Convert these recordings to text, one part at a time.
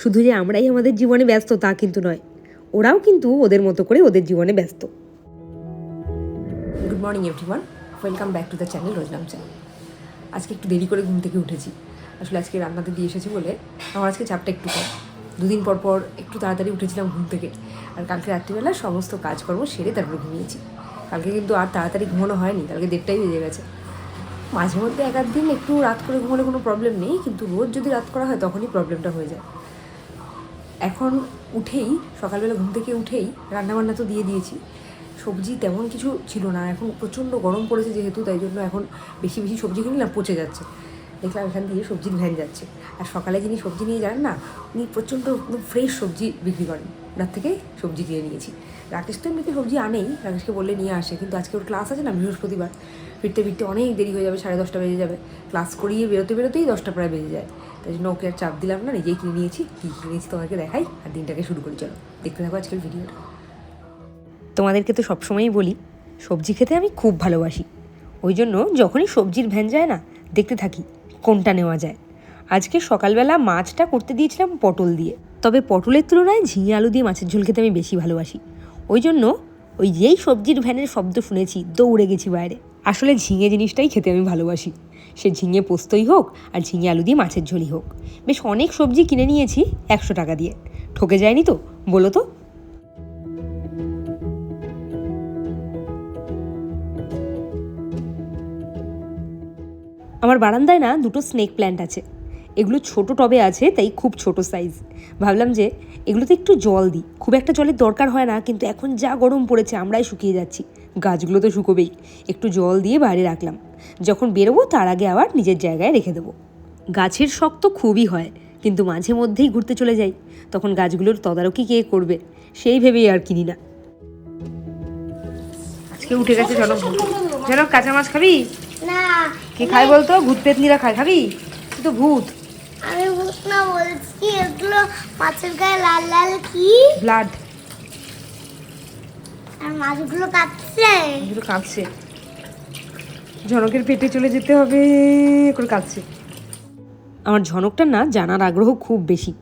শুধু যে আমরাই আমাদের জীবনে ব্যস্ত তা কিন্তু নয়, ওরাও কিন্তু ওদের মতো করে ওদের জীবনে ব্যস্ত। Good morning everyone, welcome back to the channel রোজনাম চ্যানেল। আজকে একটু দেরি করে ঘুম থেকে উঠেছি। আসলে আজকে রান্নাতে দিয়ে এসেছি বলে আমার আজকে চাপটা একটু কম। দুদিন পর পর একটু তাড়াতাড়ি উঠেছিলাম ঘুম থেকে, আর কালকে রাত্রিবেলা সমস্ত কাজকর্ম সেরে তারপরে ঘুমিয়েছি। কালকে কিন্তু আর তাড়াতাড়ি ঘুমানো হয়নি, কালকে 1:30টাই বেজে গেছে। মাঝে মধ্যে এক আধ দিন একটু রাত করে ঘুমালে কোনো প্রবলেম নেই, কিন্তু রোজ যদি রাত করা হয় তখনই প্রবলেমটা হয়ে যায়। এখন উঠেই সকালবেলা ঘুম থেকে উঠেই রান্নাবান্না তো দিয়ে দিয়েছি, সবজি তেমন কিছু ছিল না। এখন প্রচণ্ড গরম পড়েছে যেহেতু, তাই জন্য এখন বেশি বেশি সবজি কিনলে না পচে যাচ্ছে। দেখলাম এখান দিয়ে সবজির ভ্যান যাচ্ছে, আর সকালে যিনি সবজি নিয়ে যান না, উনি প্রচণ্ড একদম ফ্রেশ সবজি বিক্রি করেন, ওনার থেকে সবজি কিনে নিয়েছি। রাকেশ তো এমনিতে সবজি আনেই, রাকেশকে বললে নিয়ে আসে, কিন্তু আজকে ওর ক্লাস আছে না বৃহস্পতিবার, ফিরতে ফিরতে অনেক দেরি হয়ে যাবে, 10:30 বেজে যাবে। ক্লাস করিয়ে বেরোতেই 10টা প্রায় বেজে যায়। তাই জন্য ওকে আর চাপ দিলাম না, নিজেই কিনে নিয়েছি। কী কিনেছি তোমাকে দেখাই, আর দিনটাকে শুরু করি। চলো দেখতে থাকো আজকের ভিডিওটা। তোমাদেরকে তো সবসময়ই বলি সবজি খেতে আমি খুব ভালোবাসি, ওই জন্য যখনই সবজির ভ্যান যায় না দেখতে থাকি কোনটা নেওয়া যায়। আজকে সকালবেলা মাছটা করতে দিয়েছিলাম পটল দিয়ে, তবে পটলের তুলনায় ঝিঙে আলু দিয়ে মাছের ঝোল খেতে আমি বেশি ভালোবাসি। ওই জন্য ওই যেই সবজির ভ্যানের শব্দ শুনেছি দৌড়ে গেছি বাইরে। আসলে ঝিঙে জিনিসটাই খেতে আমি ভালোবাসি, সে ঝিঙে পোস্তই হোক আর ঝিঙে আলু দিয়ে মাছের ঝোলই হোক। বেশ অনেক সবজি কিনে নিয়েছি 100 টাকা দিয়ে, ঠকে যায়নি তো বলো তো? আমার বারান্দায় না দুটো স্নেক প্ল্যান্ট আছে, এগুলো ছোট টবে আছে তাই খুব ছোট সাইজ। ভাবলাম যে এগুলোতে একটু জল দিই, খুব একটা জলের দরকার হয় না, কিন্তু এখন যা গরম পড়েছে আমরাই শুকিয়ে যাচ্ছি, গাছগুলো তো শুকোবেই। একটু জল দিয়ে বাইরে রাখলাম, যখন বেরোবো তার আগে আবার নিজের জায়গায় রেখে দেবো। গাছের শখ তো খুবই হয়, কিন্তু মাঝে মধ্যেই ঘুরতে চলে যাই, তখন গাছগুলোর তদারকি কে করবে সেই ভেবেই আর কিনি না। আজকে উঠে গেছে জনক। জনক কাঁচা মাছ খাবি না? কে খায় বলতো? ভূত পেতনিরা খায়, খাবি? তুই তো ভূত। আমি ভূত না বলছি, এগুলো মাছের গায়ে লাল লাল কি ব্লাড। আর মাছগুলো কাটছে, এগুলো কাঁদছে, ঝনকের পেটে চলে যেতে হবে করে কাঁদছে। আমার ঝনকটার না জানার আগ্রহ খুব বেশি,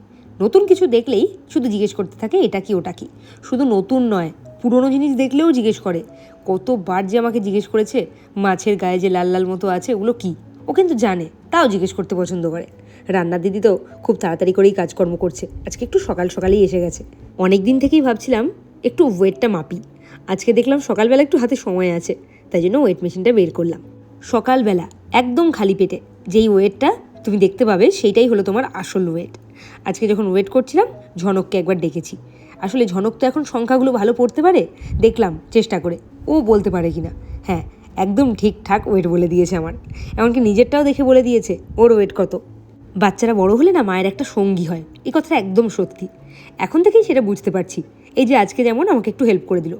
নতুন কিছু দেখলেই শুধু জিজ্ঞেস করতে থাকে এটা কি ওটা কি। শুধু নতুন নয়, পুরনো জিনিস দেখলেও জিজ্ঞেস করে। কতবার যে আমাকে জিজ্ঞেস করেছে মাছের গায়ে যে লাল লাল মতো আছে ওগুলো কি। ও কিন্তু জানে, তাও জিজ্ঞেস করতে পছন্দ করে। রান্নার দিদি তো খুব তাড়াতাড়ি করেই কাজকর্ম করছে, আজকে একটু সকাল সকালেই এসে গেছে। অনেক দিন থেকেই ভাবছিলাম একটু ওয়েটটা মাপি, আজকে দেখলাম সকালবেলা একটু হাতে সময় আছে, তাই জন্য ওয়েট মেশিনটা বের করলাম। সকালবেলা একদম খালি পেটে যেই ওয়েটটা তুমি দেখতে পাবে সেইটাই হলো তোমার আসল ওয়েট। আজকে যখন ওয়েট করছিলাম ঝনককে একবার ডেকেছি। আসলে ঝনক তো এখন সংখ্যাগুলো ভালো পড়তে পারে, দেখলাম চেষ্টা করে ও বলতে পারে কিনা। হ্যাঁ, একদম ঠিকঠাক ওয়েট বলে দিয়েছে আমার, এমনকি নিজেরটাও দেখে বলে দিয়েছে ওর ওয়েট কত। বাচ্চারা বড় হলে না মায়ের একটা সঙ্গী হয়, এই কথাটা একদম সত্যি। এখন থেকেই সেটা বুঝতে পারছি। এই যে আজকে যেমন আমাকে একটু হেল্প করে দিল,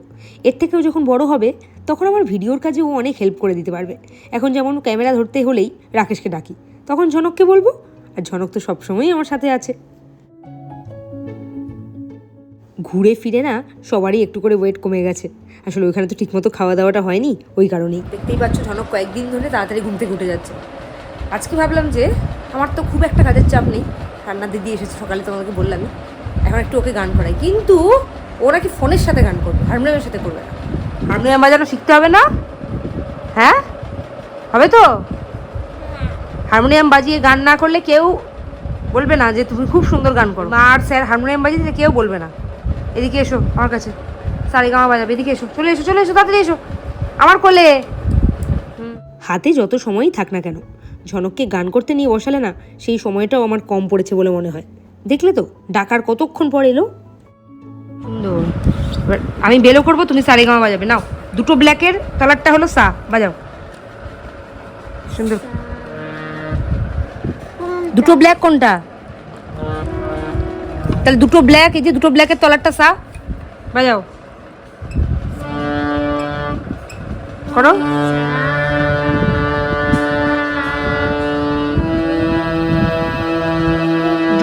এর থেকেও যখন বড় হবে তখন আমার ভিডিওর কাজে ও অনেক হেল্প করে দিতে পারবে। এখন যেমন ক্যামেরা ধরতে হলেই রাকেশকে ডাকি, তখন ঝনককে বলবো, আর ঝনক তো সবসময়ই আমার সাথে আছে। ঘুরে ফিরে না সবারই একটু করে ওয়েট কমে গেছে। আসলে ওইখানে তো ঠিকমতো খাওয়া দাওয়াটা হয়নি, ওই কারণেই। দেখতেই পাচ্ছ ঝনক কয়েকদিন ধরে তাড়াতাড়ি ঘুম থেকে উঠে যাচ্ছে। আজকে ভাবলাম যে আমার তো খুব একটা কাজের চাপ নেই, রান্নার দিদি এসেছে সকালে তোমাকে বললামই, এখন একটু ওকে গান করাই। কিন্তু ওরা কি ফোনের সাথে গান করবে, হারমোনিয়ামের সাথে করবে না। হারমোনিয়াম বাজানো শিখতে হবে না? হ্যাঁ হবে তো। হারমোনিয়াম বাজিয়ে গান না করলে কেউ বলবে না যে তুমি খুব সুন্দর গান করো। মা আর স্যার হারমোনিয়াম বাজিয়ে দিলে কেউ বলবে না। এদিকে এসো আমার কাছে, সারেগামা বাজাবে, এদিকে এসো, চলে এসো চলে এসো, তাড়াতাড়ি এসো আমার কোলে। হাতে যত সময়ই থাক না কেন, ঝনককে গান করতে নিয়ে বসালে না সেই সময়টাও আমার কম পড়েছে বলে মনে হয়। দেখলে তো ডাকার কতক্ষণ পর এলো। সুন্দর। এবার আমি বেলো করবো, তুমি সারেগামা বাজাবে। নাও, দুটো ব্ল্যাকের তলারটা হলো সা, বাজাও। সুন্দর। দুটো ব্ল্যাক কোনটা? তাহলে দুটো ব্ল্যাক, এই যে দুটো ব্ল্যাকের তলারটা সা, বাজাও। করো।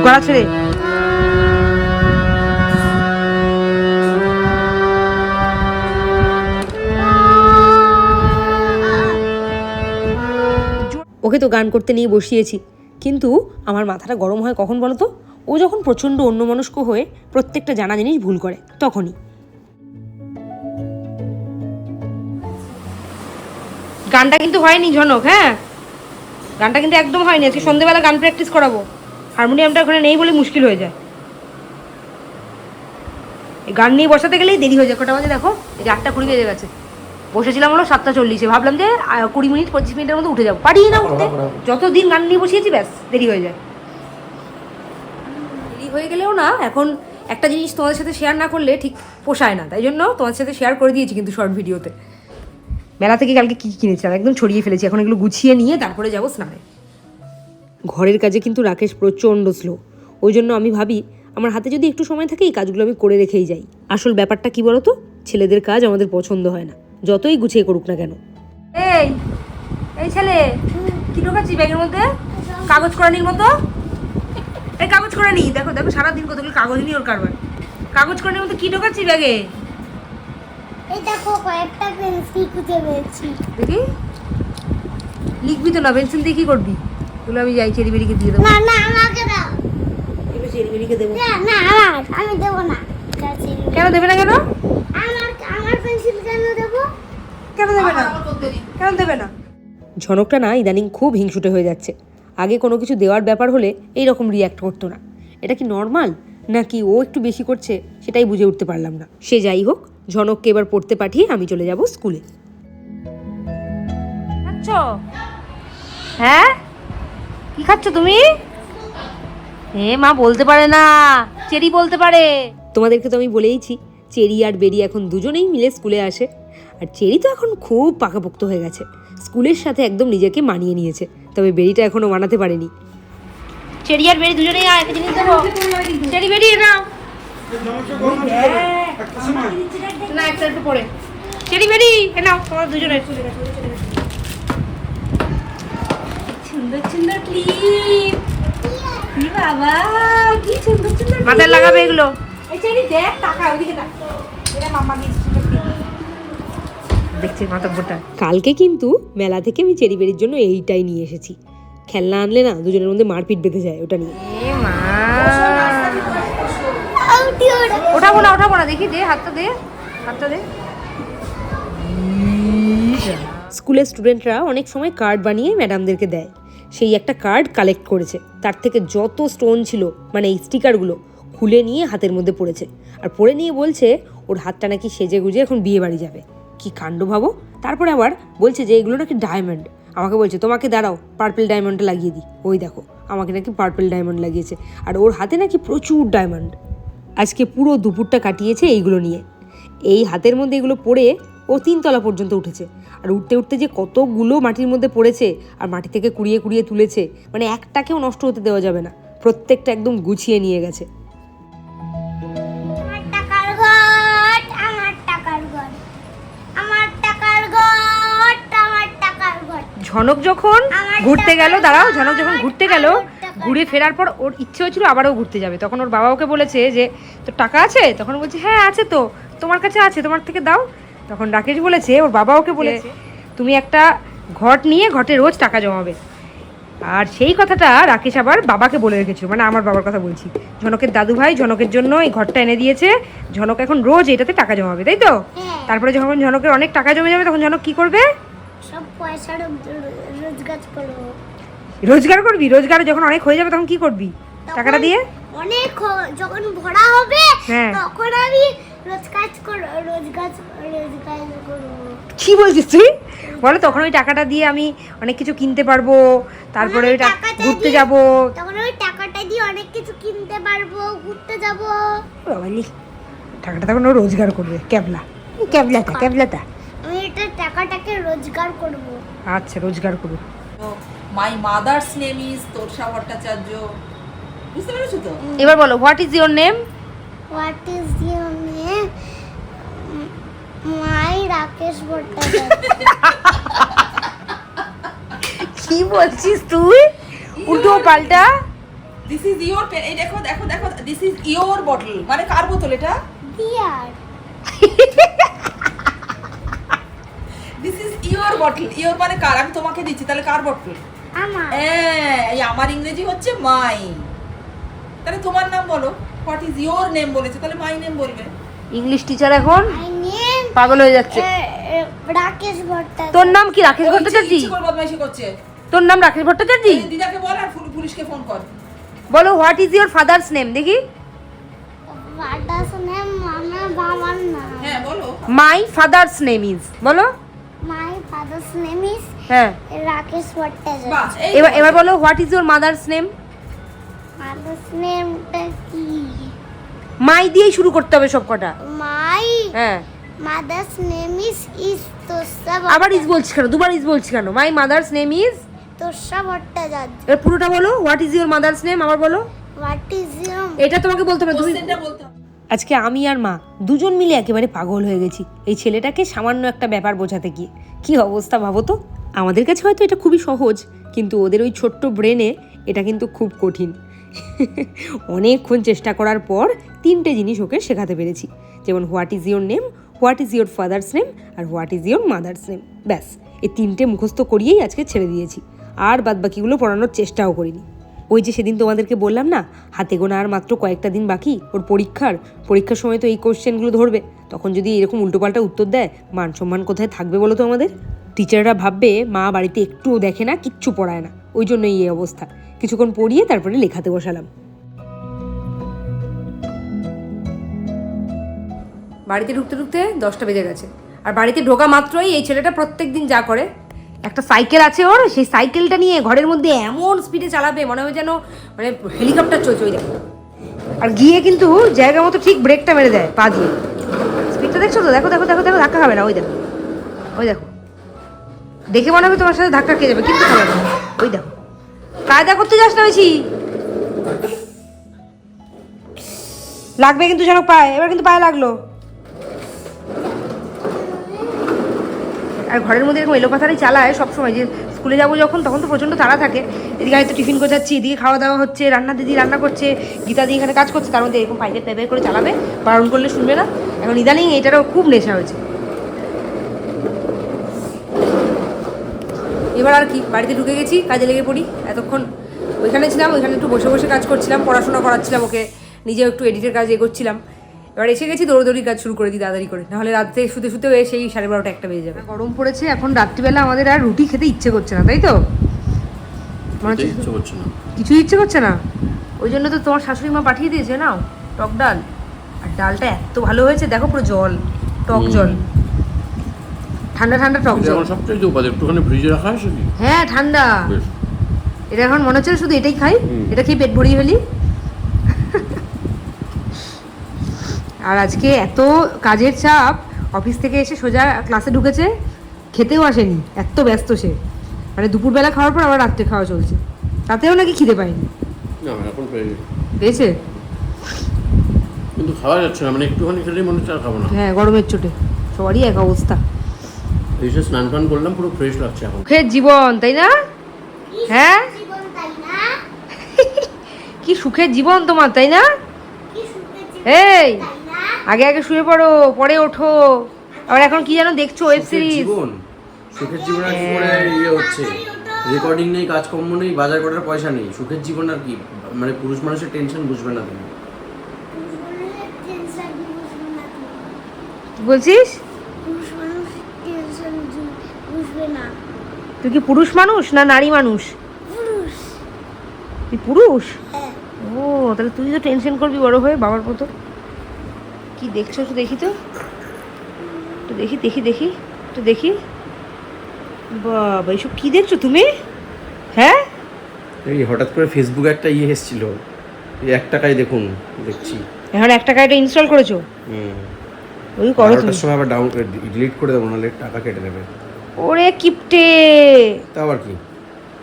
গলা ছেড়ে। ওকে তো গান করতে নিয়ে বসিয়েছি, কিন্তু আমার মাথাটা গরম হয় কখন বলো তো? ও যখন প্রচণ্ড অন্যমনস্ক হয়ে প্রত্যেকটা জানা জিনিস ভুল করে তখনই। গানটা কিন্তু হয়নি ঝনক, হ্যাঁ গানটা কিন্তু একদম হয়নি। আজকে সন্ধ্যেবেলা গান প্র্যাকটিস করাবো, হারমোনিয়ামটা ওখানে নেই বলে মুশকিল হয়ে যায়। এই গান নিয়ে বসাতে গেলেই দেরি হয়ে যায়। কটা বাজে দেখো, এই যে 8:20 বেজে গেছে। বসেছিলাম হলো 7:40, ভাবলাম যে 20 মিনিট 25 মিনিটের মধ্যে উঠে যাবো, পারি না উঠতে। যতদিন গান নিয়ে বসিয়েছি ব্যাস দেরি হয়ে যায়। দেরি হয়ে গেলেও না, এখন একটা জিনিস তোমাদের সাথে শেয়ার না করলে ঠিক পোষায় না, তাই জন্য তোমাদের সাথে শেয়ার করে দিয়েছি কিন্তু শর্ট ভিডিওতে। মেলা থেকে কালকে কী কিনেছি আর একদম ছড়িয়ে ফেলেছি। এখন এগুলো গুছিয়ে নিয়ে তারপরে যাবো স্নানে। ঘরের কাজে কিন্তু রাকেশ প্রচণ্ড স্লো, ওই জন্য আমি ভাবি আমার হাতে যদি একটু সময় থাকে এই কাজগুলো আমি করে রেখেই যাই। আসল ব্যাপারটা কি বলো তো, ছেলেদের কাজ আমাদের পছন্দ হয় না, যতই গুছিয়ে করুক না কেন। এই এই ছেলে কি ঢোকাচ্ছি ব্যাগের মধ্যে? কাগজ করানির মতো। এই কাগজ করানি, দেখো দেখো সারাদিন কতগুলো কাগজ নিয়ে ওর কারবার। কাগজ করানির মতো কি ঢোকাচ্ছি ব্যাগে? এই দেখো কয়েকটা পেন্সিল খুঁজে পেয়েছি। দেখি, লিখবি তো না, পেন্সিল দিয়ে কি করবি? এগুলো আমি যাই চেরিবেরিকে দিয়ে দেবো। না না আমাকে দাও। এগুলো চেরিবেরিকে দেবো। না না আমি দেবো না। কেন দেবে না? কেন আমার পেন্সিল কেন দেবো? কেন দেবে না? কেন দেবে না? ঝনকটা না ইদানিং খুব হিংসুটে হয়ে যাচ্ছে। আগে কোনো কিছু দেওয়ার ব্যাপার হলে এই রকম রিয়্যাক্ট করতো না। এটা কি নর্মাল নাকি ও একটু বেশি করছে সেটাই বুঝে উঠতে পারলাম না। সে যাই হোক, ঝনককে এবার পড়তে পাঠিয়ে আমি চলে যাব স্কুলে। খাচ্ছ? হ্যাঁ কি খাচ্ছ তুমি? মা বলতে পারে না, চেরি বলতে পারে। তোমাদেরকে তো আমি বলেইছি চেরি আর বেরি এখন দুজনেই মিলে স্কুলে আসে। আর চেরি তো এখন খুব পাকাপোক্ত হয়ে গেছে, স্কুলের সাথে একদম নিজেকে মানিয়ে নিয়েছে। তবে বেরিটা এখনো মানাতে পারেনি। চেরি আর বেরি দুজনেই একটা জিনিস দেবো। চেরি বেরি নাও না, একটা একটু পরে। চেরি বেরি নাও তোমার দুজনের। সুন্দর সুন্দর ক্লিপ, বাবা কি সুন্দর সুন্দর মাথায় লাগাবে এগুলো। এই চেরি দেখ, টাকা ওইদিকে দেখ, এটা মাম্মা দিয়েছে। দেখছি মাথাটা। কালকে কিন্তু মেলা থেকে আমি চেরি বেরির জন্য এইটাই নিয়ে এসেছি। খেলনা আনলে না দুজনের মধ্যে মারপিট বেঁধে যায় ওটা নিয়ে। ওঠাবো না ওঠাবো না, দেখি দে হাতটা দে, হাতটা দে। স্কুলের স্টুডেন্টরা অনেক সময় কার্ড বানিয়ে ম্যাডামদেরকে দেয়। সেই একটা কার্ড কালেক্ট করেছে, তার থেকে যত স্টোন ছিল মানে এই স্টিকারগুলো খুলে নিয়ে হাতের মধ্যে পড়েছে। আর পরে নিয়ে বলছে ওর হাতটা নাকি সেজে গুজে এখন বিয়ে বাড়ি যাবে। কি কাণ্ড ভাবো। তারপরে আবার বলছে যে এগুলো নাকি ডায়মন্ড। আমাকে বলছে তোমাকে দাঁড়াও পার্পল ডায়মন্ডটা লাগিয়ে দিই। ওই দেখো আমাকে নাকি পার্পল ডায়মন্ড লাগিয়েছে, আর ওর হাতে নাকি প্রচুর ডায়মন্ড। আজকে পুরো দুপুরটা কাটিয়েছে এইগুলো নিয়ে। এই হাতের মধ্যে এগুলো পড়ে ও 3 তলা পর্যন্ত উঠেছে। আর উঠতে উঠতে যে কতগুলো মাটির মধ্যে পড়েছে, আর মাটি থেকে কুড়িয়ে কুড়িয়ে তুলেছে, মানে একটাকেও নষ্ট হতে দেওয়া যাবে না, প্রত্যেকটা একদম গুছিয়ে নিয়ে গেছে। ঝনক যখন ঘুরতে গেল, দাঁড়াও, ঝনক যখন ঘুরতে গেল, ঘুরে ফেরার পর ওর ইচ্ছে হয়েছিল আবারও ঘুরতে যাবে। তখন ওর বাবা ওকে বলেছে যে তোর টাকা আছে? তখন বলছে হ্যাঁ আছে তো, তোমার কাছে আছে, তোমার থেকে দাও। তখন রাকেশ বলেছে, ওর বাবা ওকে বলেছে তুমি একটা ঘট নিয়ে ঘটে রোজ টাকা জমাবে। আর সেই কথাটা রাকেশ আবার বাবাকে বলে রেখেছিল, মানে আমার বাবার কথা বলছি। ঝনকের দাদু ভাই ঝনকের জন্য এই ঘরটা এনে দিয়েছে, ঝনক এখন রোজ এটাতে টাকা জমাবে, তাই তো? তারপরে যখন ঝনকের অনেক টাকা জমে যাবে তখন ঝনক কি করবে? সব পয়সা রোজগার করব। রোজগার করবি? রোজগার যখন অনেক হয়ে যাবে তখন কি করবি টাকাটা দিয়ে? অনেক যখন ভরা হবে তখন আমি রোজগার করব। কি বলছিস তুই? বলে তখন ওই টাকাটা দিয়ে আমি অনেক কিছু কিনতে পারবো, তারপরে ওই ঘুরতে যাব। তখন ওই টাকাটা দিয়ে অনেক কিছু কিনতে পারবো, ঘুরতে যাব। বাবালি, টাকাটা তখন ও রোজগার করবে। ক্যাবলা ক্যাবলাটা ক্যাবলাটা আমি এটা টাকাটাকে রোজগার করব। আচ্ছা রোজগার করব। My mother's name is Torsha Bhattacharya. বুঝতে পেরেছো তো? এবার বলো, what is your name? What is your name? My Rakesh Bhattacharya. কি বলছিস তুই? উল্টো পাল্টা। This is your pen. এই দেখো দেখো দেখো, দিস ইজ ইওর বটল। মানে কার বোতল এটা? Beer. This is your bottle. Your মানে কার, আমি তোমাকে দিচ্ছি, তাহলে কার বটল? আমার। এই আমার ইংরেজি হচ্ছে মাই। তাহলে তোমার নাম বলো, হোয়াট ইজ ইয়োর নেম বলেছে, তাহলে মাই নেম বলবে। ইংলিশ টিচার এখন মাই নেম পাগল হয়ে যাচ্ছে। রাকেশ ভট্টাচার্য। তোর নাম কি রাকেশ ভট্টাচার্য? ইচ্ছে করে বদমাইশি করছে। তোর নাম রাকেশ ভট্টাচার্য? এই দিদাকে বল আর পুলিশকে ফোন কর। বলো what is your father's name দেখি। ফাদার্স নেম আমার বাবার নাম। হ্যাঁ বলো। মাই ফাদার্স নেম ইজ, বলো। মাই ফাদার্স নেম ইজ হ্যাঁ, রাকেশ ভট্টাচার্য। বাস এই এবার এবার বলো what is your mother's name. Father's নেমটা কি? মাই দিয়েই শুরু করতে হবে সব কটা। মাই হ্যাঁ, মাদার্স নেম ইজ তোষা আবার ইজ বলছি কেন, দুবার ইজ বলছি কেন? মাই মাদার্স নেম ইজ, তোষা ভট্টাচার্য। এবার পুরোটা বলো what is your mother's name, আবার বলো। হোয়াট ইজ ইউর এটা তোমাকে বলতে হবে, তুমি কোশ্চেনটা বলতে হবে। আজকে আমি আর মা দুজন মিলে একেবারে পাগল হয়ে গেছি এই ছেলেটাকে সামান্য একটা ব্যাপার বোঝাতে গিয়ে। কি অবস্থা ভাবো তো। আমাদের কাছে হয়তো এটা খুবই সহজ, কিন্তু ওদের ওই ছোট্ট ব্রেনে এটা কিন্তু খুব কঠিন। অনেকক্ষণ চেষ্টা করার পর 3টে জিনিস ওকে শেখাতে পেরেছি, যেমন what is your name, what is your father's name আর what is your mother's name. ব্যাস, এই 3টে মুখস্থ করিয়েই আজকে ছেড়ে দিয়েছি, আর বাদবাকিগুলো পড়ানোর চেষ্টাও করিনি। ওই যে সেদিন তোমাদেরকে বললাম না, হাতে গোনা আর মাত্র কয়েকটা দিন বাকি ওর পরীক্ষার সময় তো এই কোশ্চেনগুলো ধরবে, তখন যদি এরকম উল্টোপাল্টা উত্তর দেয়, মান সম্মান কোথায় থাকবে বলো তো আমাদের? টিচাররা ভাববে মা বাড়িতে একটুও দেখে না, কিচ্ছু পড়ায় না, ওই জন্যই এই অবস্থা। কিছুক্ষণ পড়িয়ে তারপরে লেখাতে বসালাম। বাড়িতে ঢুকতে ঢুকতে 10টা বেজে গেছে, আর বাড়িতে ঢোকা মাত্রই এই ছেলেটা প্রত্যেক দিন যা করে, একটা সাইকেল আছে ওর, সেই সাইকেলটা নিয়ে ঘরের মধ্যে এমন স্পিডে চালাবে মনে হয় যেন মানে হেলিকপ্টার চলছে ওই দেখো। আর গিয়ে কিন্তু জায়গা মতো ঠিক ব্রেকটা মেরে দেয় পা দিয়ে। স্পিডটা দেখছো তো? দেখো দেখো দেখো দেখো, ধাক্কা খাবে না, ওই দেখো ওই দেখো। দেখে মনে হবে তোমার সাথে ধাক্কা খেয়ে যাবে, কিন্তু খাবে না। ওই দেখো, কায়দা করতে যাস না বেশি, লাগবে কিন্তু যেন পায়ে। এবার কিন্তু পায়ে লাগলো। আর ঘরের মধ্যে এরকম এলোপাথারি চালায় সবসময়, যে স্কুলে যাবো যখন তখন তো প্রচণ্ড তাড়া থাকে, এদিকে হয়তো টিফিন গোছাচ্ছি, এদিকে খাওয়া দাওয়া হচ্ছে, রান্না দিদি রান্না করছে, গীতা দি এখানে কাজ করছে, তার মধ্যে এরকম পাইপের প্যাপের করে চালাবে, বারণ করলে শুনবে না। এখন ইদানিং এটারও খুব নেশা হয়েছে। এবার আর কি, বাড়িতে ঢুকে গেছি, কাজে লেগে পড়ি। এতক্ষণ ওইখানে ছিলাম, ওইখানে একটু বসে বসে কাজ করছিলাম, পড়াশোনা করাচ্ছিলাম ওকে, নিজেও একটু এডিটের কাজ এগোচ্ছিলাম। এবার এসে গেছি, দৌড়দৌড়ি কাজ শুরু করে দিই তাড়াতাড়ি করে, নাহলে রাতে শুতে শুতে সেই 12:30 একটা বেজে যাবে। গরম পড়েছে, এখন রাত্রিবেলা আমাদের আর রুটি খেতে ইচ্ছে করছে না, তাই তো? মনে হচ্ছে কিছুই ইচ্ছে করছে না। ওই জন্য তো তোমার শাশুড়ি মা পাঠিয়ে দিয়েছে নাও টক ডাল, আর ডালটা এত ভালো হয়েছে দেখো, পুরো জল, টক জল, ঠান্ডা ঠান্ডা টক জল। সবচেয়ে উপাদেয় একটুখানি ফ্রিজে রাখা আছে কি? হ্যাঁ ঠান্ডা। এটা এখন মনে হচ্ছে শুধু এটাই খাই, এটা খেয়ে পেট ভরিয়ে ফেলি। আর আজকে এত কাজের চাপ, অফিস থেকে এসে সোজা ক্লাসে ঢুকেছে, খেতেও আসেনি, এত ব্যস্ত সে। মানে দুপুরবেলা খাওয়ার পর আবার রাত্রে খাওয়া চলছে, তাতেও নাকি খিদে পায়নি। না এখন পেয়েছে, কিন্তু খাওয়া যাচ্ছে না, মানে একটুখানি খেলেই মনে হচ্ছে আর খাবো না। হ্যাঁ গরমের চোটে সবারই এক অবস্থা। এসে স্নান টান করলাম, পুরো ফ্রেশ লাগছে এখন। সুখের জীবন, তাই না? হ্যাঁ, জীবন তাই না? কি সুখের জীবন তোমার, তাই না? কি সুখের জীবন এই তাই না? আগে আগে শুয়ে পড়ো, পরে ওঠো। আবার এখন কি যেন দেখছো, ওয়েব সিরিজ। সুখের জীবন আর কি করে ইয়ে হচ্ছে, রেকর্ডিং নেই, কাজকর্ম নেই, বাজার করার পয়সা নেই, সুখের জীবন আর কি? মানে পুরুষ মানুষের টেনশন বুঝবে না তুমি। পুরুষ মানুষের টেনশন বুঝবে না তুমি। কি বলছিস? পুরুষ মানুষ টেনশন বুঝবে না। তুই কি পুরুষ মানুষ না নারী মানুষ? পুরুষ। তুই পুরুষ? হ্যাঁ। ও, তাহলে তুই তো টেনশন করবি বড় হয়ে বাবার মতো। কি দেখছো একটু দেখি তো, একটু দেখি দেখি দেখি একটু দেখি। বাবা, এইসব কি দেখছো তুমি? হ্যাঁ, এই হঠাৎ করে ফেসবুকে একটা ইয়ে এসেছিল, এই 1 টাকায় দেখুন, দেখছি। এখন 1 টাকা এটা ইনস্টল করেছো? ওই করো তুমি। 12টার সময় আবার ডাউন ডিলিট করে দেবো, নাহলে টাকা কেটে নেবে। ওরে কিপটে, তা আবার কি?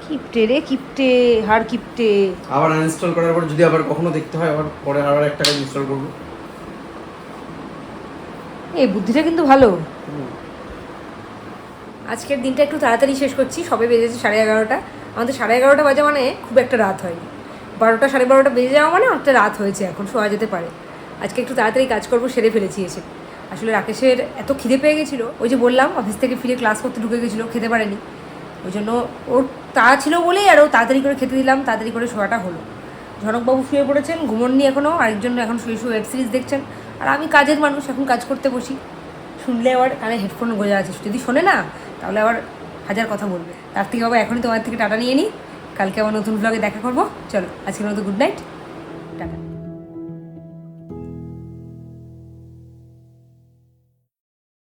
কিপটে রে কিপটে, হার কিপটে। আবার আনইনস্টল করার পর যদি আবার কখনো দেখতে হয়, আবার পরে আবার 1 টাকা ইনস্টল করবো। এই বুদ্ধিটা কিন্তু ভালো। আজকের দিনটা একটু তাড়াতাড়ি শেষ করছি, সবে বেজেছে 11:30। আমাদের 11:30 বাজে মানে খুব একটা রাত হয়নি, 12টা 12:30 বেজে যাওয়া মানে অনেকটা রাত হয়েছে, এখন শোয়া যেতে পারে। আজকে একটু তাড়াতাড়ি কাজ করবো, সেরে ফেলেছি এসে। আসলে রাকেশের এত খিদে পেয়ে গেছিলো, ওই যে বললাম অফিস থেকে ফিরে ক্লাস করতে ঢুকে গেছিলো, খেতে পারেনি, ওই জন্য ওর তাড়া ছিল বলেই আর ও তাড়াতাড়ি করে খেতে দিলাম, তাড়াতাড়ি করে শোয়াটা হলো। ঝনকবাবু শুয়ে পড়েছেন, ঘুমননি এখনও, আরেকজন এখন শুয়ে শুয়ে ওয়েব সিরিজ দেখছেন, আর আমি কাজের মানুষ, এখন কাজ করতে বসি। শুনলে আবার কানে হেডফোন গোজা আছে, যদি শোনে না তাহলে আবার হাজার কথা বলবে। তার থেকে বাবা এখনই তোমার থেকে টাটা নিয়ে নিই, কালকে আবার নতুন ব্লগে দেখা করবো। চলো আজকের মতো গুড নাইট, টাটা।